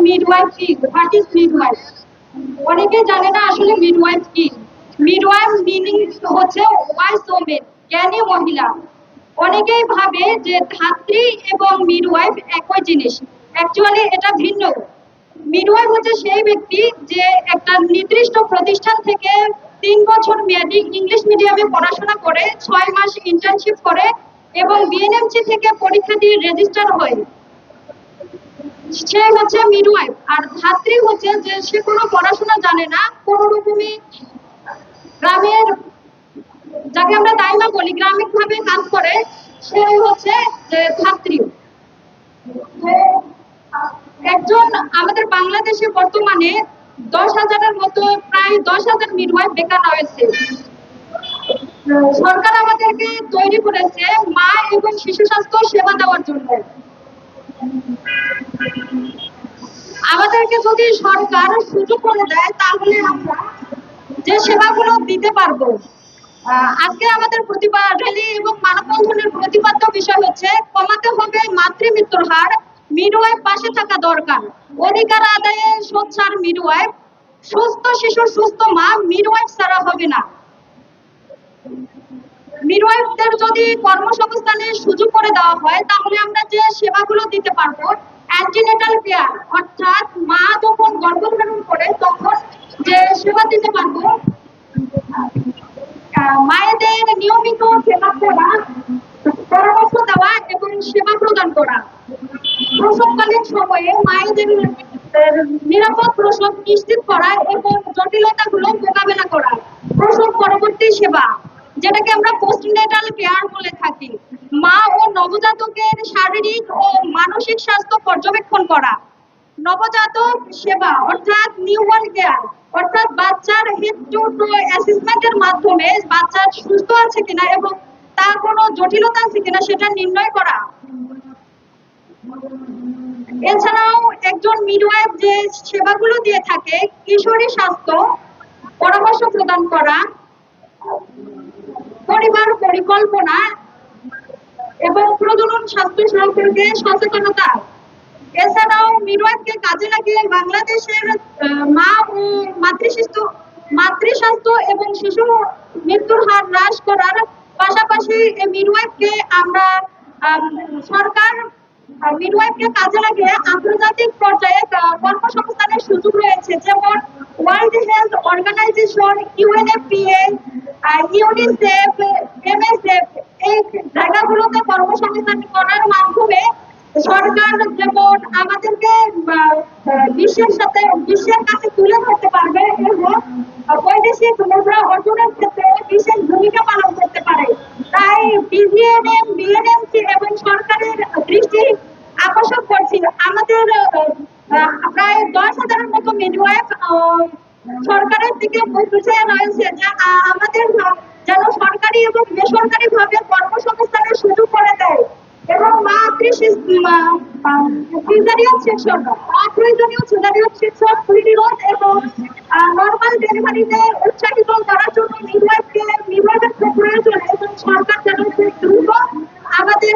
Midwife কি, what is midwife. অনেকেই জানে না আসলে মিডওয়াইফ কি। মিডওয়াইফ মিনিং হচ্ছে ওয়াইস ওমেন, জ্ঞানী মহিলা। অনেকেই ভাবে যে ধাত্রী এবং মিডওয়াইফ একই জিনিস, অ্যাকচুয়ালি এটা ভিন্ন। মিডওয়াইফ হচ্ছে সেই ব্যক্তি যে একটা নির্দিষ্ট প্রতিষ্ঠান থেকে 3 বছর মেয়াদী ইংলিশ মিডিয়ামে পড়াশোনা করে 6 মাস ইন্টার্নশিপ করে এবং বিএনএমসি থেকে পরীক্ষা দিয়ে রেজিস্টার হয়, সে হচ্ছে মিডওয়াইফ। আর ধাত্রী হচ্ছে যে সে কোনো পড়াশোনা জানে না, কোনো রকমই গ্রামের, যাকে আমরা দাইমা বলি, গ্রামীণ ভাবে কাজ করে, সে হচ্ছে যে ধাত্রী। একজন আমাদের বাংলাদেশে বর্তমানে 10,000-এর মতো, প্রায় 10,000 মিডওয়াইফ বেকার রয়েছে। সরকার আমাদেরকে তৈরি করেছে মা এবং শিশু স্বাস্থ্য সেবা দেওয়ার জন্য। আমাদেরকে যদি সরকার সুযোগ করে দেয় তাহলে আমরা যে সেবাগুলো দিতে পারবো। আজকে আমাদের প্রতিবাদ র্যালি এবং মানববন্ধনের প্রতিপাদ্য বিষয় হচ্ছে কমাতে হবে মাতৃমৃত্যুর হার, মিডওয়াইফ পাশে থাকা দরকার, অধিকার আদায়ে সোচ্চার মিডওয়াইফ, সুস্থ শিশু সুস্থ মা, মিডওয়াইফ ছাড়া হবে না। মিডওয়াইফদের যদি কর্মসংস্থানের সুযোগ করে দেওয়া হয় তাহলে আমরা যে সেবাগুলো দিতে পারবো, অ্যান্টিনেটাল কেয়ার অর্থাৎ মা যখন গর্ভধারণ করে তখন যে সেবা দিতে পারবো, মায়েদের নিয়মিত সেবা করা, পরামর্শ দেওয়া এবং সেবা প্রদান করা, প্রসবকালীন সময়ে মায়েদের নিরাপদ প্রসব নিশ্চিত করা এবং জটিলতাগুলো মোকাবেলা করা, প্রসব পরবর্তী সেবা যেটাকে আমরা পোস্টনেটাল কেয়ার বলে থাকি, মা ও নবজাতকের শারীরিক ও মানসিক স্বাস্থ্য পর্যবেক্ষণ করা, নবজাতক সেবা অর্থাৎ নিউবর্ন কেয়ার অর্থাৎ বাচ্চার হেড টু টো অ্যাসেসমেন্টের মাধ্যমে বাচ্চা সুস্থ আছে কিনা এবং তার কোনো জটিলতা আছে কিনা সেটা নির্ণয় করা। এছাড়াও একজন মিডওয়াইফ যে সেবাগুলো দিয়ে থাকে, কিশোরী স্বাস্থ্য পরামর্শ প্রদান করা, পরিবার পরিকল্পনা এবং প্রজনন স্বাস্থ্য সম্পর্কে সচেতনতা। এছাড়াও মিডওয়াইফকে কাজে লাগিয়ে বাংলাদেশের মা ও মাতৃস্বাস্থ্য এবং শিশু মৃত্যুর হার হ্রাস করার পাশাপাশি মিডওয়াইফকে আমরা সরকার মিডওয়াইফকে কাজে লাগিয়ে আন্তর্জাতিক পর্যায়ে কর্মসংস্থানের সুযোগ রয়েছে, যেমন world health organisation, UNFPA, UNICEF, MSF, এই জায়গাগুলোতে কর্মসংস্থান করার মাধ্যমে সরকার যেমন আমাদেরকে বিশ্বের কাছে তুলে ধরতে পারবে এবং বৈদেশিক মুদ্রা অর্জনের ক্ষেত্রে বিশেষ ভূমিকা পালন করতে পারে। তাই বিজিএনএম, বিএনএমসি এবং সরকারের দৃষ্টি আকর্ষণ করছি। আমাদের প্রায় 10,000-এর মতো মিডওয়াইফ সরকারের দিকে পিছিয়ে রয়েছে, যা আমাদের যেন সরকারি এবং বেসরকারি ভাবে কর্মসংস্থানের সুযোগ করে দেয় এবং সিজারিয়ান সেকশন, অপ্রয়োজনীয় সিজারিয়ান সেকশন প্রতিরোধ এবং নরমাল ডেলিভারিতে উৎসাহিত করার জন্য মিডওয়াইফের প্রয়োজন এবং সরকার যেন খুব দ্রুত আমাদের